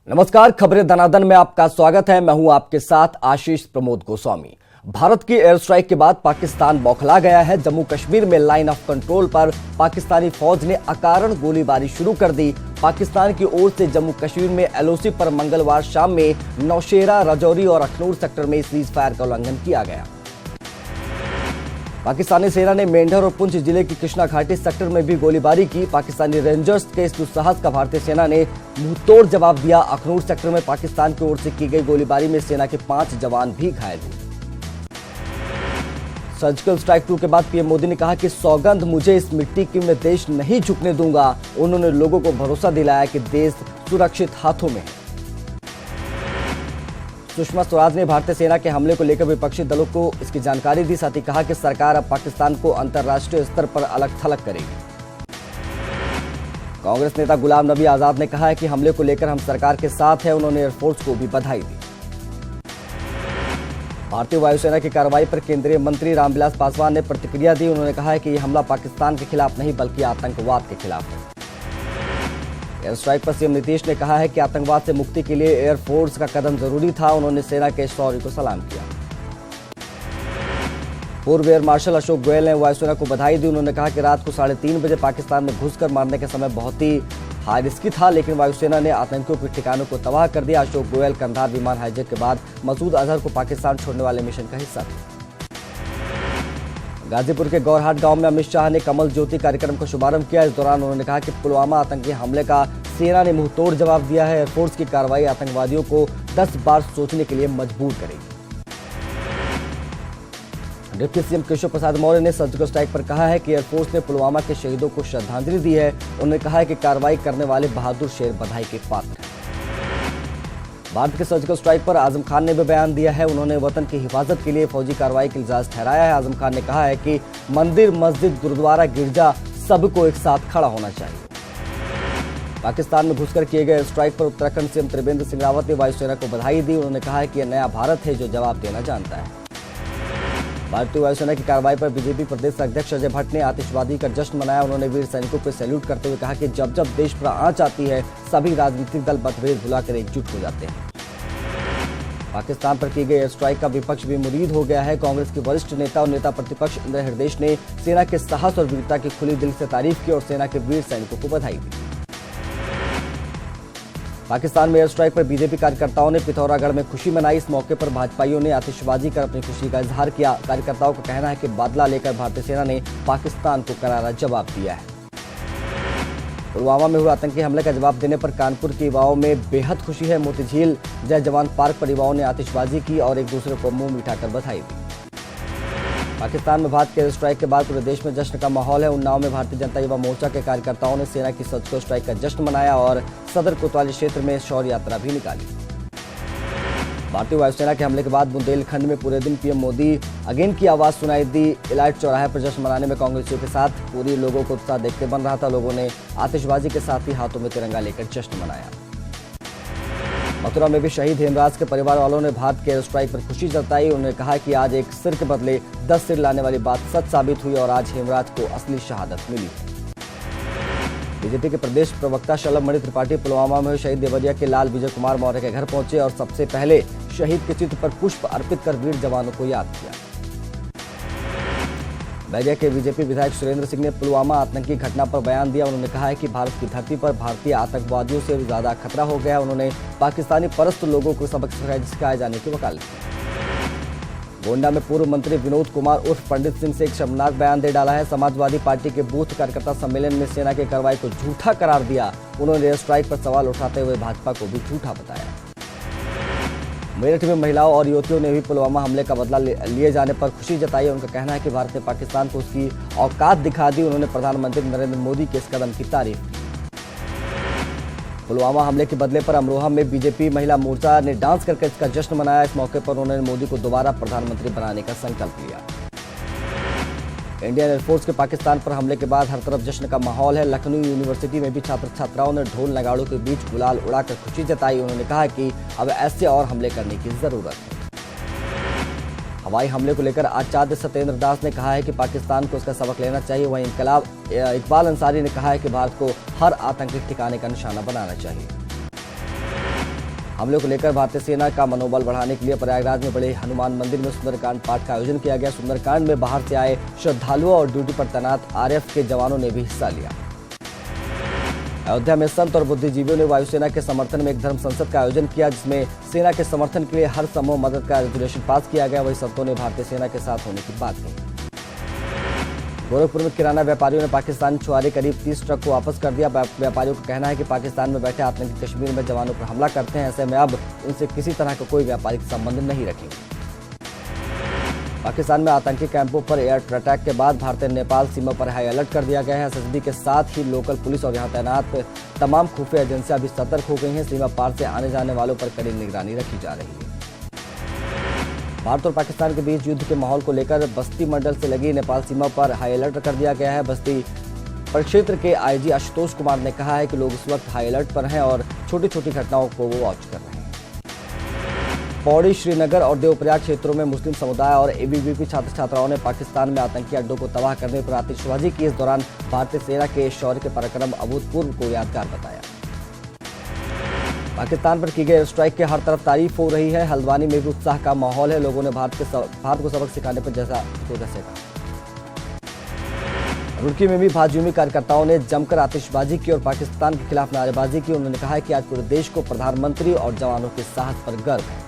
नमस्कार, खबरें दनादन में आपका स्वागत है। मैं हूं आपके साथ आशीष प्रमोद गोस्वामी। भारत की एयर स्ट्राइक के बाद पाकिस्तान बौखला गया है। जम्मू कश्मीर में लाइन ऑफ कंट्रोल पर पाकिस्तानी फौज ने अकारण गोलीबारी शुरू कर दी। पाकिस्तान की ओर से जम्मू कश्मीर में एलओसी पर मंगलवार शाम में नौशेरा, राजौरी और अखनूर सेक्टर में सीज फायर का उल्लंघन किया गया। पाकिस्तानी सेना ने मेंढर और पुंछ जिले की कृष्णा घाटी सेक्टर में भी गोलीबारी की। पाकिस्तानी रेंजर्स के इस दुस्साहस का भारतीय सेना ने मुंहतोड़ जवाब दिया। अखनूर सेक्टर में पाकिस्तान की ओर से की गई गोलीबारी में सेना के 5 जवान भी घायल हुए। सर्जिकल स्ट्राइक 2 के बाद पीएम मोदी ने कहा कि सौगंध मुझे इस मिट्टी की मैं देश नहीं झुकने दूंगा। उन्होंने लोगों को भरोसा दिलाया कि देश सुरक्षित हाथों में है। सुषमा स्वराज ने भारतीय सेना के हमले को लेकर विपक्षी दलों को इसकी जानकारी दी। साथ ही कहा कि सरकार अब पाकिस्तान को अंतर्राष्ट्रीय स्तर पर अलग थलग करेगी। कांग्रेस नेता गुलाम नबी आजाद ने कहा है कि हमले को लेकर हम सरकार के साथ हैं। उन्होंने एयरफोर्स को भी बधाई दी। भारतीय वायुसेना की कार्रवाई पर केंद्रीय मंत्री रामविलास पासवान ने प्रतिक्रिया दी। उन्होंने कहा है कि यह हमला पाकिस्तान के खिलाफ नहीं बल्कि आतंकवाद के खिलाफ है। एयर स्ट्राइक पर सीएम नीतीश ने कहा है कि आतंकवाद से मुक्ति के लिए एयरफोर्स का कदम जरूरी था। उन्होंने सेना के शौर्य को सलाम किया। पूर्व एयर मार्शल अशोक गोयल ने वायुसेना को बधाई दी। उन्होंने कहा कि रात को 3:30 बजे पाकिस्तान में घुसकर मारने का समय बहुत ही हाई रिस्की था, लेकिन वायुसेना ने आतंकियों के ठिकानों को तबाह कर दिया। अशोक गोयल कंधार विमान हाईजैक के बाद मसूद अजहर को पाकिस्तान छोड़ने वाले मिशन का हिस्सा थे। गाजीपुर के गौरहाट गांव में अमित शाह ने कमल ज्योति कार्यक्रम का शुभारंभ किया। इस दौरान उन्होंने कहा कि पुलवामा आतंकी हमले का सेना ने मुंहतोड़ जवाब दिया है। एयरफोर्स की कार्रवाई आतंकवादियों को 10 बार सोचने के लिए मजबूर करेगी। डिप्टी सीएम केशव प्रसाद मौर्य ने सर्जिकल स्ट्राइक पर कहा है कि एयरफोर्स ने पुलवामा के शहीदों को श्रद्धांजलि दी है। उन्होंने कहा है कि कार्रवाई करने वाले बहादुर शेर बधाई के पात्र हैं। भारत के सर्जिकल स्ट्राइक पर आजम खान ने भी बयान दिया है। उन्होंने वतन की हिफाजत के लिए फौजी कार्रवाई की इजाजत ठहराया है। आजम खान ने कहा है कि मंदिर, मस्जिद, गुरुद्वारा, गिरजा सबको एक साथ खड़ा होना चाहिए। पाकिस्तान में घुसकर किए गए स्ट्राइक पर उत्तराखंड सीएम त्रिवेंद्र सिंह रावत ने वायुसेना को बधाई दी। उन्होंने कहा है कि यह नया भारत है जो जवाब देना जानता है। भारतीय वायुसेना की कार्रवाई पर बीजेपी प्रदेश अध्यक्ष अजय भट्ट ने आतिशबाजी का जश्न मनाया। उन्होंने वीर सैनिकों को सैल्यूट करते हुए कहा कि जब जब देश पर आंच आती है सभी राजनीतिक दल मतभेद भुलाकर एकजुट हो जाते हैं। पाकिस्तान पर की गई एयर स्ट्राइक का विपक्ष भी मुरीद हो गया है। कांग्रेस के वरिष्ठ नेता और नेता प्रतिपक्ष इंदिरा हृदयेश ने सेना के साहस और वीरता की खुली दिल से तारीफ की और सेना के वीर सैनिकों को बधाई दी। पाकिस्तान में एयर स्ट्राइक पर बीजेपी कार्यकर्ताओं ने पिथौरागढ़ में खुशी मनाई। इस मौके पर भाजपाइयों ने आतिशबाजी कर अपनी खुशी का इजहार किया। कार्यकर्ताओं का कहना है कि बदला लेकर भारतीय सेना ने पाकिस्तान को करारा जवाब दिया है। पुलवामा में हुए आतंकी हमले का जवाब देने पर कानपुर के युवाओं में बेहद खुशी है। मोतीझील जय जवान पार्क पर युवाओं ने आतिशबाजी की और एक दूसरे को मुंह मिठाकर बधाई दी। पाकिस्तान में भारत के एयर स्ट्राइक के बाद पूरे देश में जश्न का माहौल है। उन्नाव में भारतीय जनता युवा मोर्चा के कार्यकर्ताओं ने सेना की सर्जिकल स्ट्राइक का जश्न मनाया और सदर कोतवाली क्षेत्र में शौर्य यात्रा भी निकाली। भारतीय वायुसेना के हमले के बाद बुंदेलखंड में पूरे दिन पीएम मोदी अगेन की आवाज सुनाई दी। इलाइट चौराहे पर जश्न मनाने में कांग्रेसियों के साथ पूरी लोगों को उत्साह देखते बन रहा था। लोगों ने आतिशबाजी के साथ ही हाथों में तिरंगा लेकर जश्न मनाया। मथुरा में भी शहीद हेमराज के परिवार वालों ने भारत के एयर स्ट्राइक पर खुशी जताई। उन्होंने कहा कि आज एक सिर के बदले 10 सिर लाने वाली बात सच साबित हुई और आज हेमराज को असली शहादत मिली। बीजेपी के प्रदेश प्रवक्ता शलभ मणि त्रिपाठी पुलवामा में शहीद देवरिया के लाल विजय कुमार मौर्य के घर पहुंचे और सबसे पहले शहीद के चित्र पर पुष्प अर्पित कर वीर जवानों को याद किया। बैरिया के बीजेपी विधायक सुरेंद्र सिंह ने पुलवामा आतंकी घटना पर बयान दिया। उन्होंने कहा है कि भारत की धरती पर भारतीय आतंकवादियों से ज्यादा खतरा हो गया। उन्होंने पाकिस्तानी परस्त लोगों को सबक सिखाए जाने की वकालत की। गोंडा में पूर्व मंत्री विनोद कुमार उर्फ पंडित सिंह से एक शर्मनाक बयान दे डाला है। समाजवादी पार्टी के बूथ कार्यकर्ता सम्मेलन में सेना की कार्रवाई को झूठा करार दिया। उन्होंने एयर स्ट्राइक पर सवाल उठाते हुए भाजपा को भी झूठा बताया। मेरठ में महिलाओं और युवतियों ने भी पुलवामा हमले का बदला लिए जाने पर खुशी जताई। उनका कहना है कि भारत ने पाकिस्तान को उसकी औकात दिखा दी। उन्होंने प्रधानमंत्री नरेंद्र मोदी के इस कदम की तारीफ की। पुलवामा हमले के बदले पर अमरोहा में बीजेपी महिला मोर्चा ने डांस करके इसका जश्न मनाया। इस मौके पर उन्होंने मोदी को दोबारा प्रधानमंत्री बनाने का संकल्प लिया। इंडियन एयरफोर्स के पाकिस्तान पर हमले के बाद हर तरफ जश्न का माहौल है। लखनऊ यूनिवर्सिटी में भी छात्र छात्राओं ने ढोल नगाड़ों के बीच गुलाल उड़ाकर खुशी जताई। उन्होंने कहा कि अब ऐसे और हमले करने की जरूरत है। हवाई हमले को लेकर आचार्य सत्येंद्र दास ने कहा है कि पाकिस्तान को इसका सबक लेना चाहिए। वहीं इकबाल अंसारी ने कहा है कि भारत को हर आतंकी ठिकाने का निशाना बनाना चाहिए। हमले को लेकर भारतीय सेना का मनोबल बढ़ाने के लिए प्रयागराज में बड़े हनुमान मंदिर में सुंदरकांड पाठ का आयोजन किया गया। सुंदरकांड में बाहर से आए श्रद्धालुओं और ड्यूटी पर तैनात आरएएफ के जवानों ने भी हिस्सा लिया। अयोध्या में संत और बुद्धिजीवियों ने वायुसेना के समर्थन में एक धर्म संसद का आयोजन किया, जिसमें सेना के समर्थन के लिए हर संभव मदद का रेजोल्यूशन पास किया गया। वहीं संतों ने भारतीय सेना के साथ होने की बात कही। गोरखपुर में किराना व्यापारियों ने पाकिस्तान छुआरे करीब 30 ट्रक को वापस कर दिया। व्यापारियों का कहना है कि पाकिस्तान में बैठे आतंकी कश्मीर में जवानों पर हमला करते हैं, ऐसे में अब उनसे किसी तरह का कोई व्यापारिक संबंध नहीं रखेंगे। पाकिस्तान में आतंकी कैंपों पर एयर अटैक के बाद भारतीय नेपाल सीमा पर हाई अलर्ट कर दिया गया है। एसएसबी के साथ ही लोकल पुलिस और यहां तैनात तमाम खुफिया एजेंसियां भी सतर्क हो गई हैं। सीमा पार से आने जाने वालों पर कड़ी निगरानी रखी जा रही है। भारत और पाकिस्तान के बीच युद्ध के माहौल को लेकर बस्ती मंडल से लगी नेपाल सीमा पर हाई अलर्ट कर दिया गया है। बस्ती परिक्षेत्र के आईजी आशुतोष कुमार ने कहा है कि लोग इस वक्त हाई अलर्ट पर हैं और छोटी छोटी घटनाओं को वो वॉच कर रहे हैं। पौड़ी, श्रीनगर और देवप्रयाग क्षेत्रों में मुस्लिम समुदाय और एबीवीपी छात्र छात्राओं ने पाकिस्तान में आतंकी अड्डों को तबाह करने पर आतिशबाजी की। इस दौरान भारतीय सेना के शौर्य के पराक्रम अभूतपूर्व को यादगार बताया। पाकिस्तान पर की गई एयर स्ट्राइक की हर तरफ तारीफ हो रही है। हल्द्वानी में भी उत्साह का माहौल है। लोगों ने भारत को सबक सिखाने पर जैसा कहा। रुड़की में भी भाजयुमो कार्यकर्ताओं ने जमकर आतिशबाजी की और पाकिस्तान के खिलाफ नारेबाजी की। उन्होंने कहा कि आज पूरे देश को प्रधानमंत्री और जवानों के साहस पर गर्व है।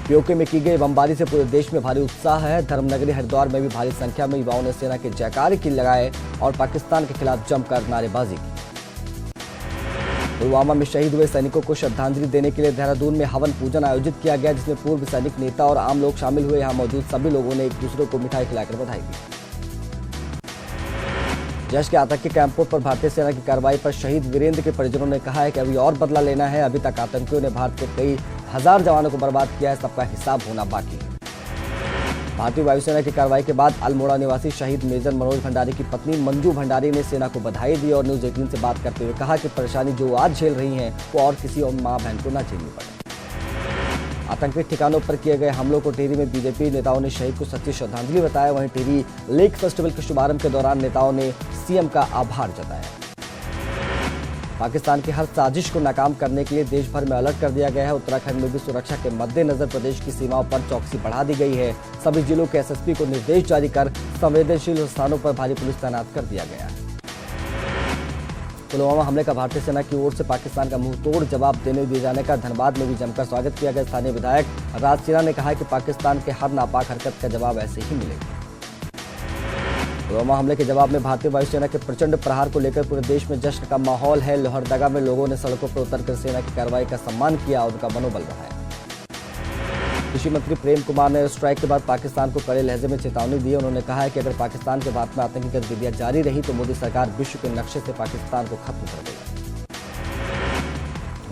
पीओके में की गई बमबारी से पूरे देश में भारी उत्साह है। धर्मनगरी हरिद्वार में भी भारी संख्या में युवाओं ने सेना के जयकारे की लगाए और पाकिस्तान के खिलाफ जमकर नारेबाजी की। पुलवामा में शहीद हुए सैनिकों को श्रद्धांजलि देने के लिए देहरादून में हवन पूजन आयोजित किया गया, जिसमें पूर्व सैनिक, नेता और आम लोग शामिल हुए। यहां मौजूद सभी लोगों ने एक दूसरे को मिठाई खिलाकर बधाई दी। जैश के आतंकी कैंपों पर भारतीय सेना की कार्रवाई पर शहीद वीरेंद्र के परिजनों ने कहा है कि अभी और बदला लेना है। अभी तक आतंकियों ने भारत के कई हजार जवानों को बर्बाद किया है, सबका हिसाब होना बाकी है। भारतीय वायुसेना की कार्रवाई के बाद अल्मोड़ा निवासी शहीद मेजर मनोज भंडारी की पत्नी मंजू भंडारी ने सेना को बधाई दी और न्यूज 18 से बात करते हुए कहा कि परेशानी जो आज झेल रही है वो और किसी और मां बहन को न झेलनी पड़े। आतंकी ठिकानों पर किए गए हमलों को टिहरी में बीजेपी नेताओं ने शहीद को सच्ची श्रद्धांजलि बताया। वहीं टिहरी लेक फेस्टिवल के शुभारंभ के दौरान नेताओं ने सीएम का आभार जताया। पाकिस्तान की हर साजिश को नाकाम करने के लिए देश भर में अलर्ट कर दिया गया है। उत्तराखंड में भी सुरक्षा के मद्देनजर प्रदेश की सीमाओं पर चौकसी बढ़ा दी गई है। सभी जिलों के एसएसपी को निर्देश जारी कर संवेदनशील स्थानों पर भारी पुलिस तैनात कर दिया गया है। पुलवामा हमले का भारतीय सेना की ओर से पाकिस्तान का मुंहतोड़ जवाब दिए जाने का धनबाद में भी जमकर स्वागत किया गया। स्थानीय विधायक राज सिन्हा ने कहा कि पाकिस्तान के हर नापाक हरकत का जवाब ऐसे ही मिलेगा। पुलवामा हमले के जवाब में भारतीय वायुसेना के प्रचंड प्रहार को लेकर पूरे देश में जश्न का माहौल है। लोहरदगा में लोगों ने सड़कों पर उतरकर सेना की कार्रवाई का सम्मान किया और उनका मनोबल बढ़ाया। कृषि मंत्री प्रेम कुमार ने स्ट्राइक के बाद पाकिस्तान को कड़े लहजे में चेतावनी दी। उन्होंने कहा है कि अगर पाकिस्तान के भारत में आतंकी गतिविधियां जारी रही तो मोदी सरकार विश्व के नक्शे से पाकिस्तान को खत्म कर देगी।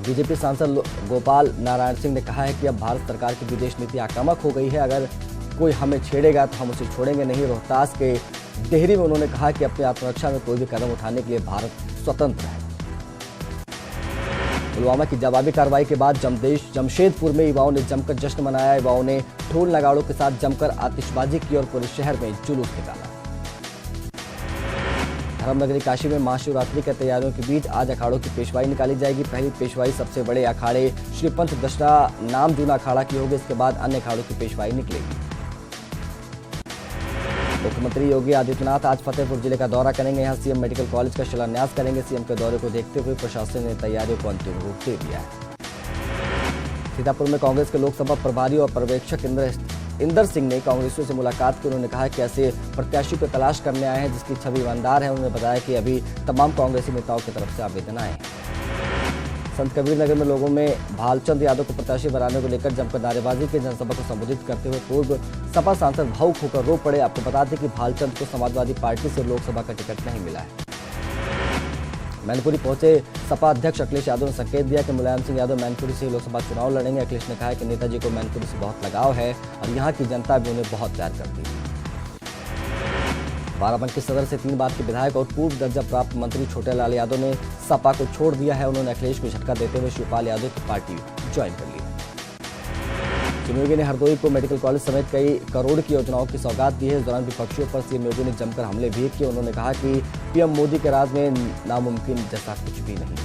बीजेपी सांसद गोपाल नारायण सिंह ने कहा है कि अब भारत सरकार की विदेश नीति आक्रामक हो गई है। अगर कोई हमें छेड़ेगा तो हम उसे छोड़ेंगे नहीं। रोहतास के डेहरी में उन्होंने कहा कि अपनी आत्मरक्षा में कोई भी कदम उठाने के लिए भारत स्वतंत्र है। पुलवामा की जवाबी कार्रवाई के बाद जमशेदपुर में युवाओं ने जमकर जश्न मनाया। युवाओं ने ढोल नगाड़ों के साथ जमकर आतिशबाजी की और पूरे शहर में जुलूस निकाला। धर्मनगरी काशी में महाशिवरात्रि की तैयारियों के बीच आज अखाड़ों की पेशवाई निकाली जाएगी। पहली पेशवाई सबसे बड़े अखाड़े श्री पंच दशरा नाम जूना अखाड़ा की होगी। इसके बाद अन्य अखाड़ों की पेशवाई निकलेगी। मुख्यमंत्री योगी आदित्यनाथ आज फतेहपुर जिले का दौरा करेंगे। यहां सीएम मेडिकल कॉलेज का शिलान्यास करेंगे। सीएम के दौरे को देखते हुए प्रशासन ने तैयारियों को अंतिम रूप दे दिया है। सीतापुर में कांग्रेस के लोकसभा प्रभारी और पर्यवेक्षक इंदर सिंह ने कांग्रेसियों से मुलाकात की। उन्होंने कहा कि ऐसे प्रत्याशी को तलाश करने आए हैं जिसकी छवि ईमानदार है। उन्होंने बताया कि अभी तमाम कांग्रेसी नेताओं की तरफ से आवेदन आए हैं। संत कबीर नगर में लोगों में भालचंद यादव को प्रत्याशी बनाने को लेकर जमकर नारेबाजी की। जनसभा को संबोधित करते हुए पूर्व सपा सांसद भावुक होकर रो पड़े। आपको बता दें कि भालचंद को समाजवादी पार्टी से लोकसभा का टिकट नहीं मिला है। मैनपुरी पहुंचे सपा अध्यक्ष अखिलेश यादव ने संकेत दिया कि मुलायम सिंह यादव मैनपुरी से लोकसभा चुनाव लड़ेंगे। अखिलेश ने कहा कि नेताजी को मैनपुरी से बहुत लगाव है और यहाँ की जनता भी उन्हें बहुत प्यार करती है। बाराबंकी सदर से 3 बार के विधायक और पूर्व दर्जा प्राप्त मंत्री छोटेलाल यादव ने सपा को छोड़ दिया है। उन्होंने अखिलेश को झटका देते हुए शिवपाल यादव की पार्टी ज्वाइन कर ली है। सीएम योगी ने हरदोई को मेडिकल कॉलेज समेत कई करोड़ की योजनाओं की सौगात दी है। इस दौरान विपक्षियों पर सीएम योगी ने जमकर हमले भी किए। उन्होंने कहा कि पीएम मोदी के राज में नामुमकिन जैसा कुछ भी नहीं।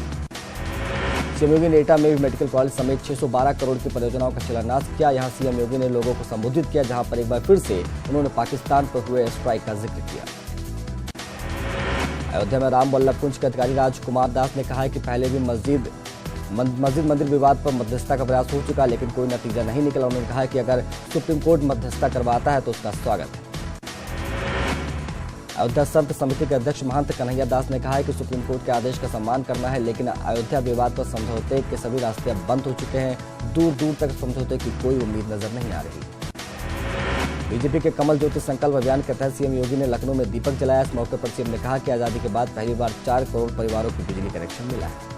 सीएम योगी ने एटा में भी मेडिकल कॉलेज समेत 612 करोड़ की परियोजनाओं का शिलान्यास किया। यहां सीएम योगी ने लोगों को संबोधित किया, जहां पर एक बार फिर से उन्होंने पाकिस्तान पर हुए स्ट्राइक का जिक्र किया। अयोध्या में राम वल्लभ कुंज के अधिकारी राजकुमार दास ने कहा है कि पहले भी मस्जिद मंदिर विवाद पर मध्यस्थता का प्रयास हो चुका, लेकिन कोई नतीजा नहीं निकला। उन्होंने कहा कि अगर सुप्रीम कोर्ट मध्यस्थता करवाता है तो उसका स्वागत है। अयोध्या संत समिति के अध्यक्ष महंत कन्हैया दास ने कहा है कि सुप्रीम कोर्ट के आदेश का सम्मान करना है, लेकिन अयोध्या विवाद पर समझौते के सभी रास्ते अब बंद हो चुके हैं। दूर दूर तक समझौते की कोई उम्मीद नजर नहीं आ रही। बीजेपी के कमल ज्योति संकल्प अभियान के तहत सीएम योगी ने लखनऊ में दीपक जलाया। इस मौके पर सीएम ने कहा कि आजादी के बाद पहली बार 4 करोड़ परिवारों को बिजली कनेक्शन मिला है।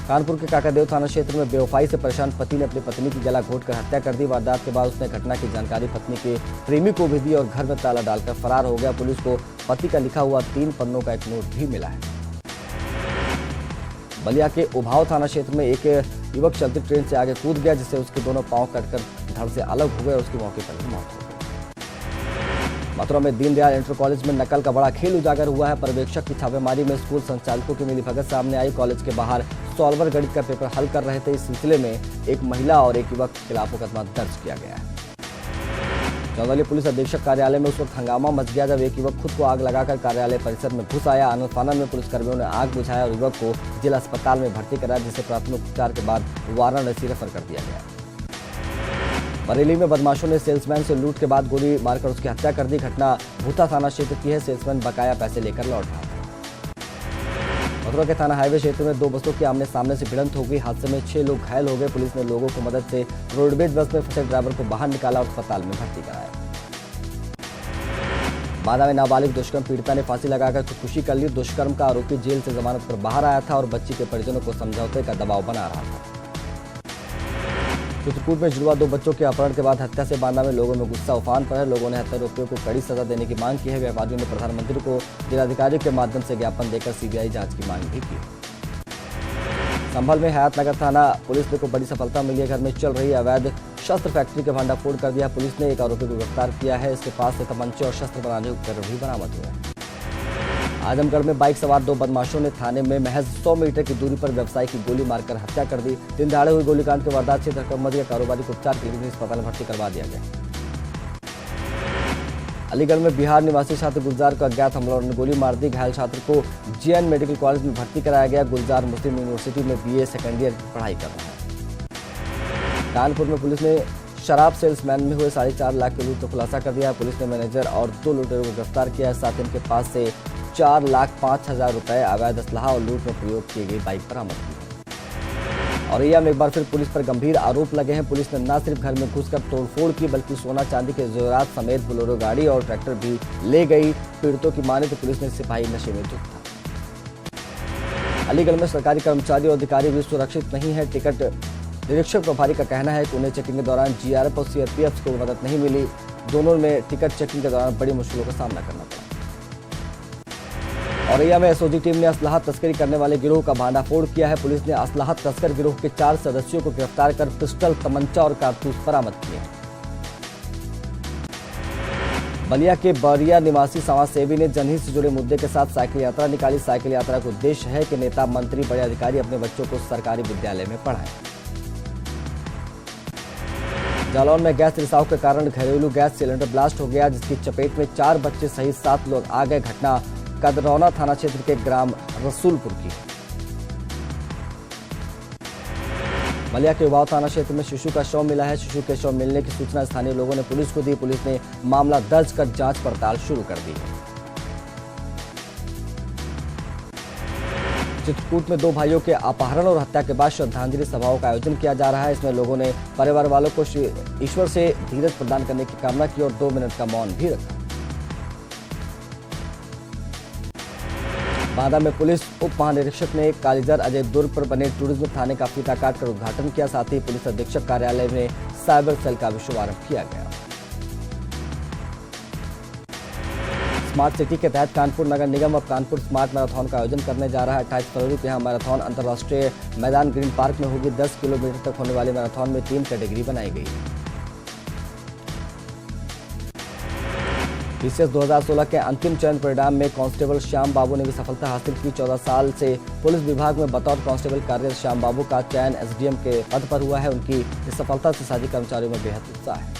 कानपुर के काकादेव थाना क्षेत्र में बेवफाई से परेशान पति ने अपनी पत्नी की गला घोंटकर हत्या कर दी। वारदात के बाद उसने घटना की जानकारी पत्नी के प्रेमी को भी दी और घर में ताला डालकर फरार हो गया। पुलिस को पति का लिखा हुआ 3 पन्नों का एक नोट भी मिला है। बलिया के उभाव थाना क्षेत्र में एक युवक चलती ट्रेन से आगे कूद गया, जिससे उसके दोनों पांव कटकर धड़ से अलग हो गए और उसकी मौके पर ही मौत हो गई। मथुरा में दीनदयाल इंटर कॉलेज में नकल का बड़ा खेल उजागर हुआ है। पर्यवेक्षक की छापेमारी में स्कूल संचालकों की मिलीभगत सामने आई। कॉलेज के बाहर सॉल्वर गणित का पेपर हल कर रहे थे। इस सिलसिले में एक महिला और एक युवक के खिलाफ मुकदमा दर्ज किया गया है। चौदहली पुलिस अधीक्षक कार्यालय में उस वक्त हंगामा मच गया जब एक युवक खुद को आग लगाकर कार्यालय परिसर में घुस आया। आनंद फानन में पुलिसकर्मियों ने आग बुझाया और युवक को जिला अस्पताल में भर्ती कराया, जिसे प्राथमिक उपचार के बाद वाराणसी रेफर कर दिया गया। बरेली में बदमाशों ने सेल्समैन से लूट के बाद गोली मारकर उसकी हत्या कर दी। घटना भूता थाना क्षेत्र की है। सेल्समैन बकाया पैसे लेकर लौट रहा था। मथुरा के थाना हाईवे क्षेत्र में 2 बसों की आमने सामने से भिड़ंत हो गई। हादसे में 6 लोग घायल हो गए। पुलिस ने लोगों की मदद से रोडवेज बस में फंसे ड्राइवर को बाहर निकाला और अस्पताल में भर्ती कराया। बांदा में नाबालिग दुष्कर्म पीड़िता ने फांसी लगाकर खुदकुशी कर ली। दुष्कर्म का आरोपी जेल से जमानत पर बाहर आया था और बच्ची के परिजनों को समझौते का दबाव बना रहा था। चित्रकूट में जुड़वा 2 बच्चों के अपहरण के बाद हत्या से बांदा में लोगों में गुस्सा उफान पर है। लोगों ने हत्यारोपियों को कड़ी सजा देने की मांग की है। व्यापारियों ने प्रधानमंत्री को जिलाधिकारी के माध्यम से ज्ञापन देकर सीबीआई जांच की मांग भी की। संभल में हयातनगर थाना पुलिस को बड़ी सफलता मिली है। घर में चल रही अवैध शस्त्र फैक्ट्री का भंडाफोड़ कर दिया। पुलिस ने एक आरोपी को गिरफ्तार किया है। इसके पास से तमंचे और शस्त्र बनाने के उपकरण भी बरामद हुए। आजमगढ़ में बाइक सवार 2 बदमाशों ने थाने में महज 100 मीटर की दूरी पर व्यवसायी की गोली मारकर हत्या कर दी। दिन दहाड़े हुई गोलीकांड के वारदात से धक्का कारोबारी को उपचार के लिए अस्पताल में भर्ती करवा दिया गया। अलीगढ़ में बिहार निवासी छात्र गुलजार को अज्ञात हमलावरों ने गोली मार दी। घायल छात्र को जेएन मेडिकल कॉलेज में भर्ती कराया गया। गुलजार मुस्लिम यूनिवर्सिटी में बीए सेकेंड ईयर की पढ़ाई कर रहा है। कानपुर में पुलिस ने शराब सेल्समैन में हुए 4.5 लाख के लूट का खुलासा कर दिया। पुलिस ने मैनेजर और 2 लुटेरों को गिरफ्तार किया है। साथ ही इनके पास से 4,05,000 रुपए अवैध असलहा और लूट में प्रयोग की गई बाइक बरामद की है। औरैया में एक बार फिर पुलिस पर गंभीर आरोप लगे हैं। पुलिस ने न सिर्फ घर में घुसकर तोड़फोड़ की, बल्कि सोना चांदी के जेवरात समेत बोलेरो गाड़ी और ट्रैक्टर भी ले गई। पीड़ितों की माने तो पुलिस ने सिपाही नशे में धुत था। अलीगढ़ में सरकारी कर्मचारी और अधिकारी भी सुरक्षित नहीं है। टिकट निरीक्षक प्रभारी का कहना है कि उन्हें चेकिंग के दौरान जीआरएफ और सीआरपीएफ को मदद नहीं मिली। दोनों में टिकट चेकिंग के दौरान बड़ी मुश्किलों का सामना करना पड़ा। औरैया में एसओजी टीम ने असलाह तस्करी करने वाले गिरोह का भांडाफोड़ किया है। पुलिस ने असलाह तस्कर गिरोह के 4 सदस्यों को गिरफ्तार कर पिस्टल, तमंचा और कारतूस बरामद किए। बलिया के बरिया निवासी समाजसेवी ने जनहित से जुड़े मुद्दे के साथ साइकिल यात्रा निकाली। साइकिल यात्रा का उद्देश्य है कि नेता, मंत्री, बड़े अधिकारी अपने बच्चों को सरकारी विद्यालय में पढ़ाएं। जालौन में गैस रिसाव के कारण घरेलू गैस सिलेंडर ब्लास्ट हो गया, जिसकी चपेट में 4 बच्चे सहित 7 लोग आ गए। घटना कदरौना थाना क्षेत्र के ग्राम रसूलपुर की। बलिया के उबाव थाना क्षेत्र में शिशु का शव मिला है। शिशु के शव मिलने की सूचना स्थानीय लोगों ने पुलिस को दी। पुलिस ने मामला दर्ज कर जांच पड़ताल शुरू कर दी है। चित्रकूट में 2 भाइयों के अपहरण और हत्या के बाद श्रद्धांजलि सभाओं का आयोजन किया जा रहा है। इसमें लोगों ने परिवार वालों को ईश्वर से धीरज प्रदान करने की कामना की और 2 मिनट का मौन भी रखा। बांदा में पुलिस उप महानिरीक्षक ने कालीजर अजय दुर्ग पर बने टूरिज्म थाने का फीता काटकर उद्घाटन किया। साथ ही पुलिस अधीक्षक कार्यालय में साइबर सेल का भी शुभारंभ किया गया। स्मार्ट सिटी के तहत कानपुर नगर निगम अब कानपुर स्मार्ट मैराथन का आयोजन करने जा रहा है। 28 फरवरी को यहां मैराथन अंतर्राष्ट्रीय मैदान ग्रीन पार्क में होगी। 10 किलोमीटर तक होने वाली मैराथन में 3 कैटेगरी बनाई गई है। बीसीएस 2016 के अंतिम चयन परिणाम में कांस्टेबल श्याम बाबू ने भी सफलता हासिल की। 14 साल से पुलिस विभाग में बतौर कांस्टेबल कार्यरत श्याम बाबू का चयन एसडीएम के पद पर हुआ है। उनकी इस सफलता से साथी कर्मचारियों में बेहद उत्साह है।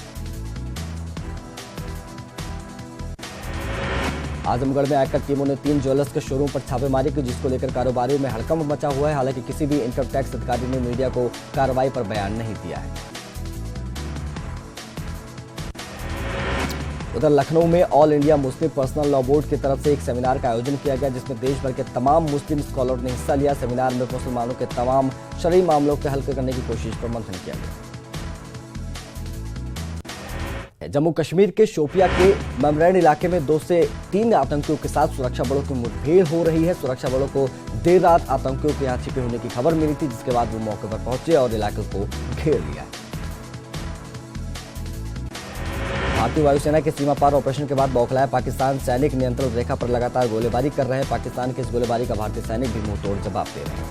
आजमगढ़ में आयकर टीमों ने 3 ज्वेलर्स के शोरूम पर छापेमारी की, जिसको लेकर कारोबारियों में हड़कंप मचा हुआ है। हालांकि किसी भी इनकम टैक्स अधिकारी ने मीडिया को कार्रवाई पर बयान नहीं दिया है। उधर लखनऊ में all India Muslim personal law board की तरफ से एक सेमिनार का आयोजन किया गया, जिसमें देश भर के तमाम मुस्लिम स्कॉलर ने हिस्सा लिया। सेमिनार में मुसलमानों के तमाम शरई मामलों के हल करने की कोशिश पर मंथन किया गया। जम्मू कश्मीर के शोपिया के ममरैन इलाके में 2 से 3 आतंकियों के साथ सुरक्षा बलों की मुठभेड़ हो रही है। सुरक्षा बलों को देर रात आतंकियों के यहाँ छिपे होने की खबर मिली थी, जिसके बाद वो मौके पर पहुंचे और इलाके को घेर लिया। भारतीय वायुसेना के सीमा पार ऑपरेशन के बाद बौखलाया पाकिस्तान सैनिक नियंत्रण रेखा पर लगातार गोलीबारी कर रहे हैं। पाकिस्तान की इस गोलीबारी का भारतीय सैनिक भी मुंहतोड़ जवाब दे रहे हैं।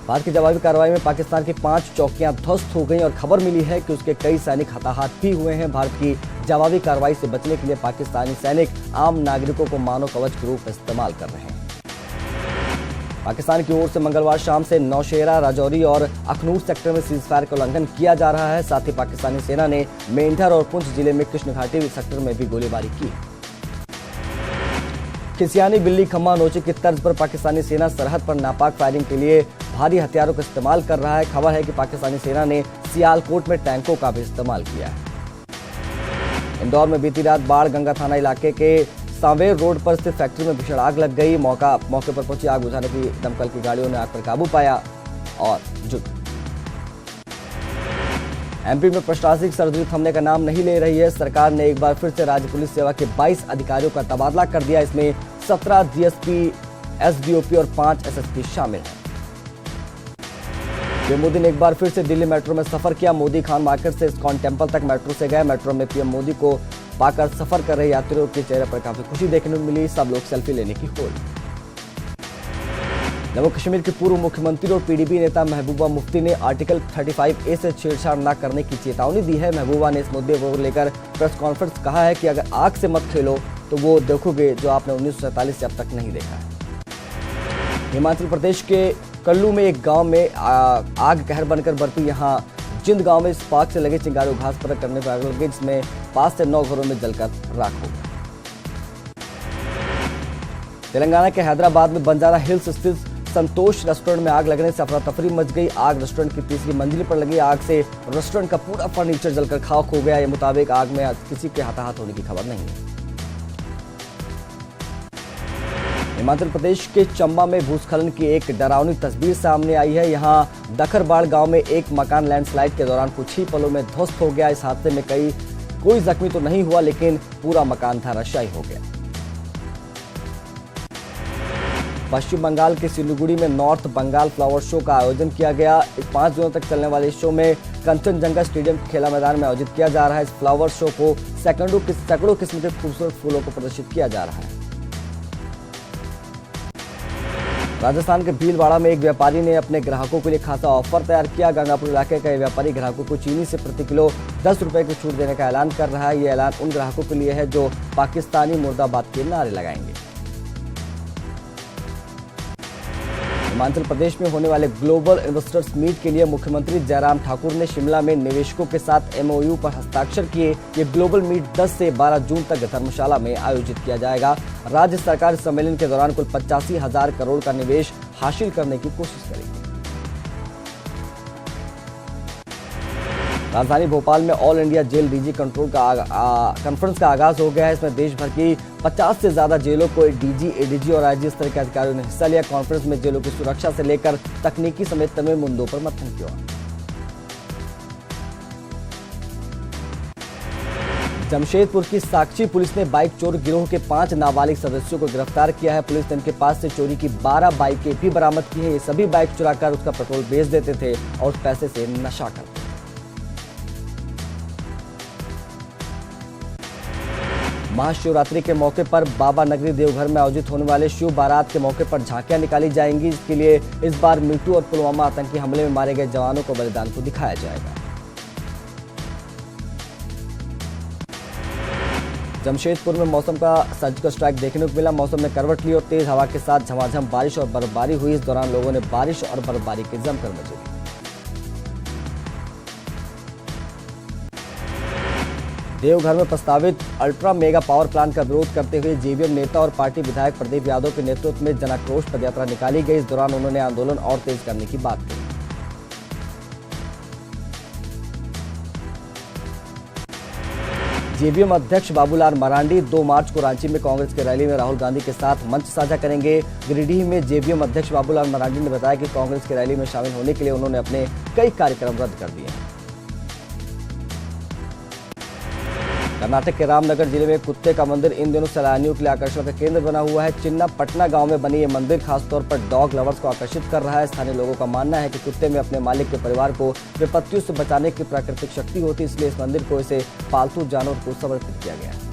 भारत की जवाबी कार्रवाई में पाकिस्तान की 5 चौकियां ध्वस्त हो गई और खबर मिली है कि उसके कई सैनिक हताहत भी हुए हैं। भारत की जवाबी कार्रवाई से बचने के लिए पाकिस्तानी सैनिक आम नागरिकों को मानव कवच के रूप में इस्तेमाल कर रहे हैं। पाकिस्तान की ओर से मंगलवार शाम से नौशेरा, राजौरी और अखनूर सेक्टर में सीजफायर का उल्लंघन किया जा रहा है। साथ ही पाकिस्तानी सेना ने मेंढर और पुंछ जिले में कृष्ण घाटी सेक्टर में भी गोलीबारी की। खिसियानी, बिल्ली, खम्मा, नोचे की तर्ज पर पाकिस्तानी सेना सरहद पर नापाक फायरिंग के लिए भारी हथियारों का इस्तेमाल कर रहा है। खबर है कि पाकिस्तानी सेना ने सियालकोट में टैंकों का भी इस्तेमाल किया है। इंदौर में बीती रात बाढ़ गंगा थाना इलाके के सांवेर रोड पर स्थित फैक्ट्री में भीषण आग लग गई। मौके पर पहुंची आग बुझाने की दमकल की गाड़ियों ने आग पर काबू पाया और जुट। एमपी में प्रशासनिक सर्जरी थमने का नाम नहीं ले रही है। सरकार ने एक बार फिर से राज्य पुलिस सेवा के 22 अधिकारियों का तबादला कर दिया। इसमें 17 डीएसपी, एसडीओपी और 5 एसएसपी शामिल हैं। पीएम मोदी ने एक बार फिर से दिल्ली मेट्रो में सफर किया। मोदी खान मार्केट से इस्कॉन टेम्पल तक मेट्रो से गए। मेट्रो में पीएम मोदी को पाकर सफर कर रहे यात्रियों के चेहरे पर काफी खुशी देखने को मिली। सब लोग सेल्फी लेने की होड़। जम्मू कश्मीर के पूर्व मुख्यमंत्री और पीडीपी नेता महबूबा मुफ्ती ने आर्टिकल 35A से छेड़छाड़ न करने की चेतावनी दी है। महबूबा ने इस मुद्दे को लेकर प्रेस कॉन्फ्रेंस कहा है कि अगर आग से मत खेलो तो वो देखोगे जो आपने 1947 से अब तक नहीं देखा है। हिमाचल प्रदेश के कल्लू में एक गांव में आग कहर बनकर बरपी। यहां जिंद गांव में स्पार्क से लगे चिंगारी घास पर करने पर आग लग गई, जिसमें 5 से 9 घरों में जलकर राख हो गया। तेलंगाना के हैदराबाद में बंजारा हिल्स स्थित संतोष रेस्टोरेंट में आग लगने से अफरा तफरी मच गई। आग रेस्टोरेंट की 3री मंजिल पर लगी। आग से रेस्टोरेंट का पूरा फर्नीचर जलकर खाक हो गया। ये मुताबिक आग में किसी के हताहत होने की खबर नहीं है। हिमाचल प्रदेश के चंबा में भूस्खलन की एक डरावनी तस्वीर सामने आई है। यहां दखरबाड़ गांव में एक मकान लैंडस्लाइड के दौरान कुछ ही पलों में ध्वस्त हो गया। इस हादसे में कोई जख्मी तो नहीं हुआ, लेकिन पूरा मकान धराशायी हो गया। पश्चिम बंगाल के सिलीगुड़ी में नॉर्थ बंगाल फ्लावर शो का आयोजन किया गया। 5 दिनों तक चलने वाले इस शो में कंचनजंगा स्टेडियम के खेला मैदान में आयोजित किया जा रहा है। इस फ्लावर शो को सैकड़ों किस्म के खूबसूरत फूलों को प्रदर्शित किया जा रहा है। राजस्थान के भीलवाड़ा में एक व्यापारी ने अपने ग्राहकों के लिए खासा ऑफर तैयार किया। गंगापुर इलाके का व्यापारी ग्राहकों को चीनी से प्रति किलो 10 रुपए की छूट देने का ऐलान कर रहा है। ये ऐलान उन ग्राहकों के लिए है जो पाकिस्तानी मुर्दाबाद के नारे लगाएंगे। हिमाचल प्रदेश में होने वाले ग्लोबल इन्वेस्टर्स मीट के लिए मुख्यमंत्री जयराम ठाकुर ने शिमला में निवेशकों के साथ MOU पर हस्ताक्षर किए। ये ग्लोबल मीट 10 से 12 जून तक धर्मशाला में आयोजित किया जाएगा। राज्य सरकार इस सम्मेलन के दौरान कुल 85,000 करोड़ का निवेश हासिल करने की कोशिश करेगी। राजधानी भोपाल में all India jail DG control conference का आगाज हो गया है। इसमें देश भर की 50 से ज्यादा जेलों को डीजी, एडीजी और आईजी स्तर के अधिकारियों ने हिस्सा लिया। कॉन्फ्रेंस में जेलों की सुरक्षा से लेकर तकनीकी समेत तमाम मुद्दों पर मंथन किया। जमशेदपुर की साक्षी पुलिस ने बाइक चोर गिरोह के 5 नाबालिग सदस्यों को गिरफ्तार किया है। पुलिस ने इनके पास से चोरी की 12 बाइकें भी बरामद की हैं। ये सभी बाइक चुराकर उसका पेट्रोल बेच देते थे और उस पैसे से नशा करते थे। महाशिवरात्रि के मौके पर बाबा नगरी देवघर में आयोजित होने वाले शिव बारात के मौके पर झांकियां निकाली जाएंगी। इसके लिए इस बार मीटू और पुलवामा आतंकी हमले में मारे गए जवानों को बलिदान को दिखाया जाएगा। जमशेदपुर में मौसम का सर्जिकल स्ट्राइक देखने को मिला। मौसम में करवट ली और तेज हवा के साथ झमाझम बारिश और बर्फबारी हुई। इस दौरान लोगों ने बारिश और बर्फबारी के जमकर मजे लिए। देवघर में प्रस्तावित अल्ट्रा मेगा पावर प्लांट का विरोध करते हुए जेवीएम नेता और पार्टी विधायक प्रदीप यादव के नेतृत्व में जनाक्रोश पदयात्रा निकाली गई। इस दौरान उन्होंने आंदोलन और तेज करने की बात कही। जेवीएम अध्यक्ष बाबूलाल मरांडी 2 मार्च को रांची में कांग्रेस की रैली में राहुल गांधी के साथ मंच साझा करेंगे। गिरिडीह में जेवीएम अध्यक्ष बाबूलाल मरांडी ने बताया कि कांग्रेस की रैली में शामिल होने के लिए उन्होंने अपने कई कार्यक्रम रद्द कर दिए हैं। कर्नाटक के रामनगर जिले में कुत्ते का मंदिर इन दिनों सैलानियों के लिए आकर्षण का केंद्र बना हुआ है। चिन्नापटना गांव में बनी ये मंदिर खासतौर पर डॉग लवर्स को आकर्षित कर रहा है। स्थानीय लोगों का मानना है कि कुत्ते में अपने मालिक के परिवार को विपत्तियों से बचाने की प्राकृतिक शक्ति होती है, इसलिए इस मंदिर को इसे पालतू जानवर को समर्पित किया गया है।